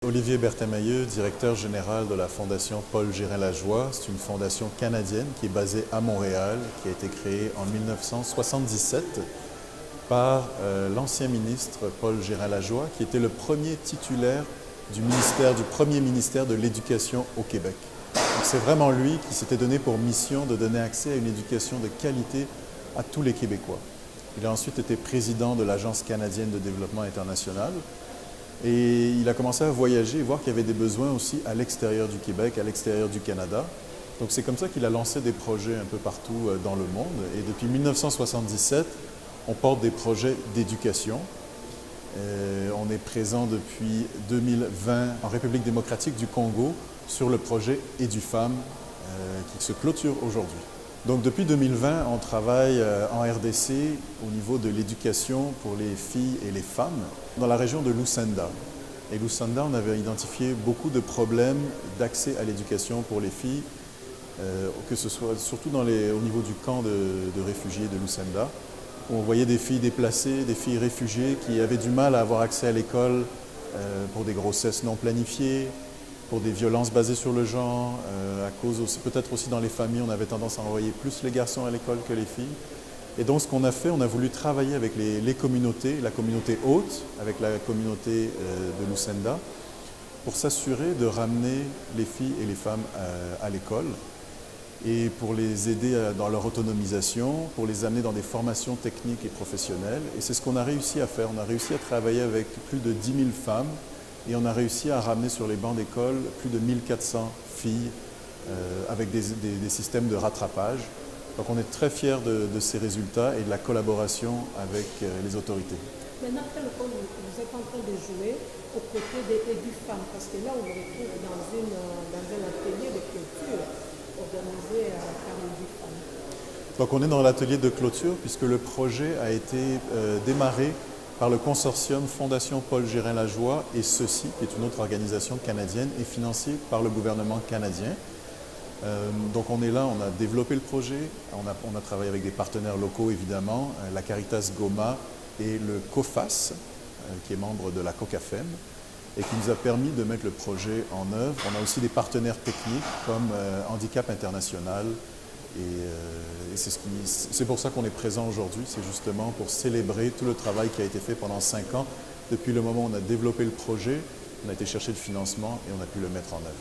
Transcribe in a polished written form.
Olivier Berthémailleux, directeur général de la Fondation Paul Gérin-Lajoie. C'est une fondation canadienne qui est basée à Montréal, qui a été créée en 1977 par l'ancien ministre Paul Gérin-Lajoie, qui était le premier titulaire du premier ministère de l'Éducation au Québec. C'est vraiment lui qui s'était donné pour mission de donner accès à une éducation de qualité à tous les Québécois. Il a ensuite été président de l'Agence canadienne de développement international. Et il a commencé à voyager et voir qu'il y avait des besoins aussi à l'extérieur du Québec, à l'extérieur du Canada. Donc c'est comme ça qu'il a lancé des projets un peu partout dans le monde. Et depuis 1977, on porte des projets d'éducation. On est présent depuis 2020 en République démocratique du Congo sur le projet EduFemmes qui se clôture aujourd'hui. Donc depuis 2020, on travaille en RDC au niveau de l'éducation pour les filles et les femmes dans la région de Lucenda. Et Lucenda, on avait identifié beaucoup de problèmes d'accès à l'éducation pour les filles, que ce soit surtout au niveau du camp de réfugiés de Lucenda, où on voyait des filles déplacées, des filles réfugiées qui avaient du mal à avoir accès à l'école pour des grossesses non planifiées, pour des violences basées sur le genre, à cause aussi, peut-être aussi dans les familles, on avait tendance à envoyer plus les garçons à l'école que les filles. Et donc ce qu'on a fait, on a voulu travailler avec les communautés, la communauté haute, avec la communauté de Lucenda, pour s'assurer de ramener les filles et les femmes à l'école et pour les aider dans leur autonomisation, pour les amener dans des formations techniques et professionnelles. Et c'est ce qu'on a réussi à faire. On a réussi à travailler avec plus de 10 000 femmes et on a réussi à ramener sur les bancs d'école plus de 1400 filles avec des systèmes de rattrapage. Donc on est très fiers de ces résultats et de la collaboration avec les autorités. Maintenant, quel rôle vous êtes en train de jouer aux côtés des EduFemmes? Parce que là, on vous retrouve dans un atelier de clôture organisé par EduFemmes. Donc on est dans l'atelier de clôture puisque le projet a été démarré par le consortium Fondation Paul Gérin-Lajoie et ceci, qui est une autre organisation canadienne, et financée par le gouvernement canadien. Donc on est là, on a développé le projet, on a travaillé avec des partenaires locaux évidemment, la Caritas Goma et le COFAS, qui est membre de la COCAFEM, et qui nous a permis de mettre le projet en œuvre. On a aussi des partenaires techniques comme Handicap International, et c'est pour ça qu'on est présent aujourd'hui, c'est justement pour célébrer tout le travail qui a été fait pendant 5 ans. Depuis le moment où on a développé le projet, on a été chercher le financement et on a pu le mettre en œuvre.